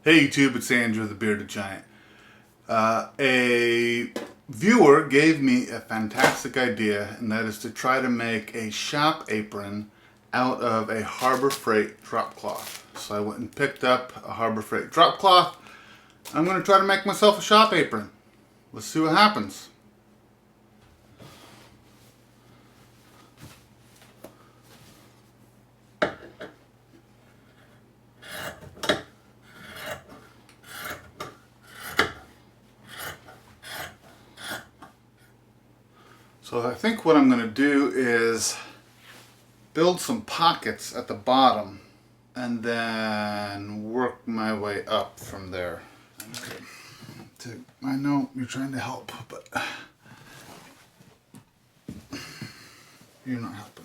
Hey YouTube, it's Andrew the Bearded Giant. A viewer gave me a fantastic idea, and that is to try to make a shop apron out of a Harbor Freight drop cloth. So I went and picked up a Harbor Freight drop cloth. I'm going to try to make myself a shop apron. Let's see what happens. So I think what I'm going to do is build some pockets at the bottom and then work my way up from there. Okay. I know you're trying to help, but you're not helping.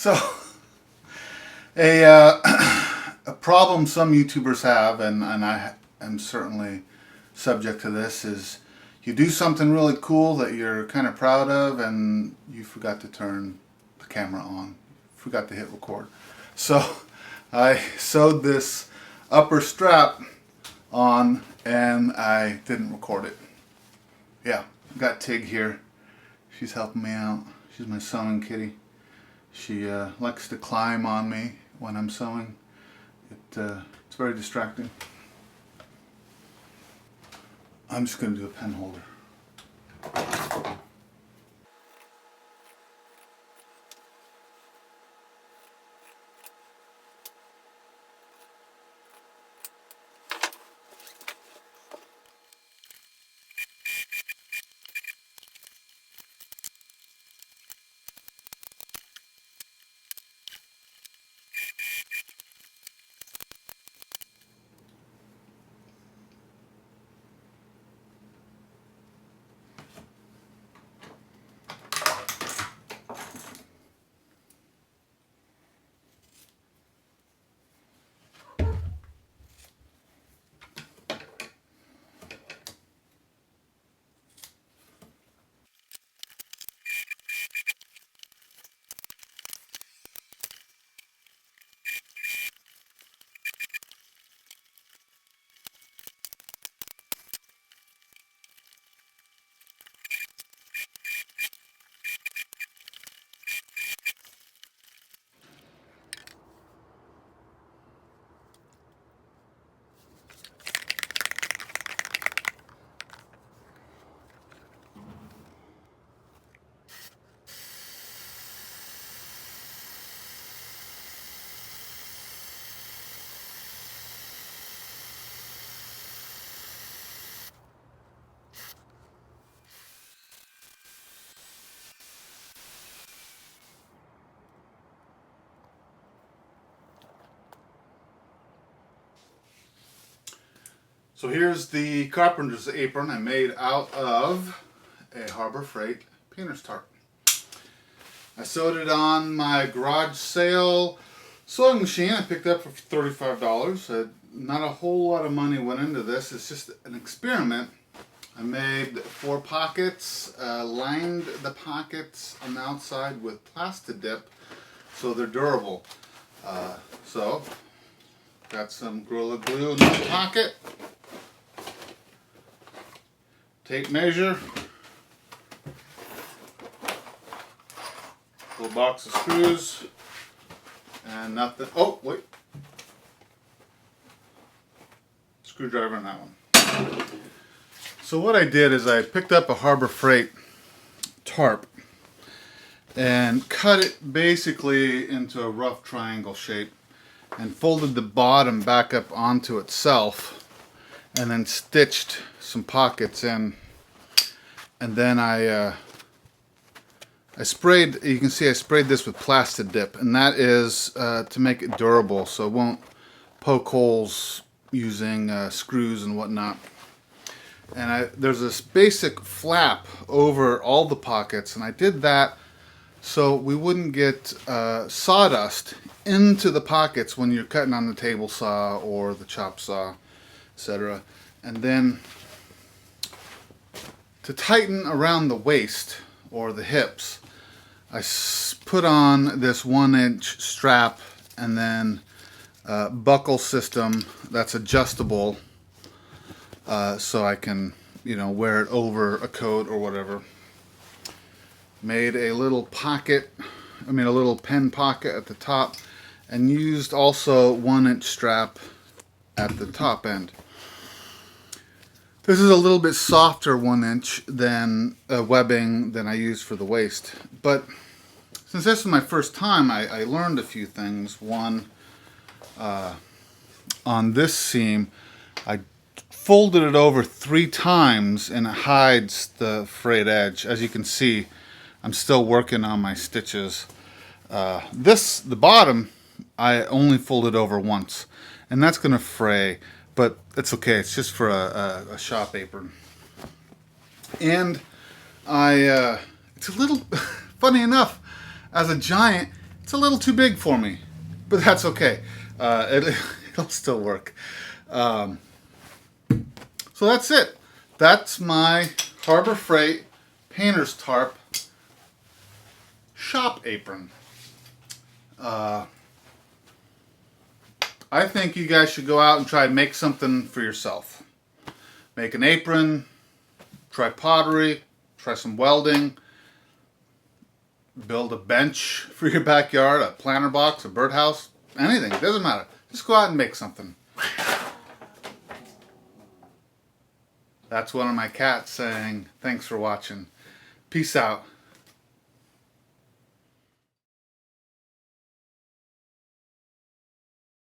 So, a a problem some YouTubers have, and I am certainly subject to this, is you do something really cool that you're kind of proud of, and you forgot to turn the camera on, forgot to hit record. So I sewed this upper strap on and I didn't record it. Yeah, got Tig here. She's helping me out. She's my sewing kitty. She likes to climb on me when I'm sewing. It's very distracting. I'm just going to do a pen holder. So here's the carpenter's apron I made out of a Harbor Freight painter's tarp. I sewed it on my garage sale sewing machine I picked up for $35. Not a whole lot of money went into this. It's just an experiment. I made 4 pockets, lined the pockets on the outside with Plasti Dip so they're durable. So got some Gorilla Glue in the pocket. Tape measure, little box of screws, and nothing. Oh, wait. Screwdriver in that one. So what I did is I picked up a Harbor Freight tarp and cut it basically into a rough triangle shape and folded the bottom back up onto itself and then stitched some pockets in, and then I sprayed, you can see I sprayed this with Plasti Dip, and that is to make it durable so it won't poke holes using screws and whatnot. And there's this basic flap over all the pockets, and I did that so we wouldn't get sawdust into the pockets when you're cutting on the table saw or the chop saw, etc. And then to tighten around the waist or the hips, I put on this 1-inch strap and then buckle system that's adjustable so I can, wear it over a coat or whatever. Made a little pocket, a little pen pocket at the top, and used also 1-inch strap at the top end. This is a little bit softer 1-inch than webbing than I used for the waist. But since this is my first time, I learned a few things. One, on this seam, I folded it over 3 times and it hides the frayed edge. As you can see, I'm still working on my stitches. The bottom, I only folded over once, and that's going to fray. But it's okay, it's just for a shop apron. And it's a little, funny enough, as a giant, it's It's a little too big for me, but that's okay. It'll still work. So that's it. That's my Harbor Freight Painter's Tarp shop apron. I think you guys should go out and try and make something for yourself. Make an apron, try pottery, try some welding, build a bench for your backyard, a planter box, a birdhouse, anything, it doesn't matter. Just go out and make something. That's one of my cats saying, thanks for watching. Peace out.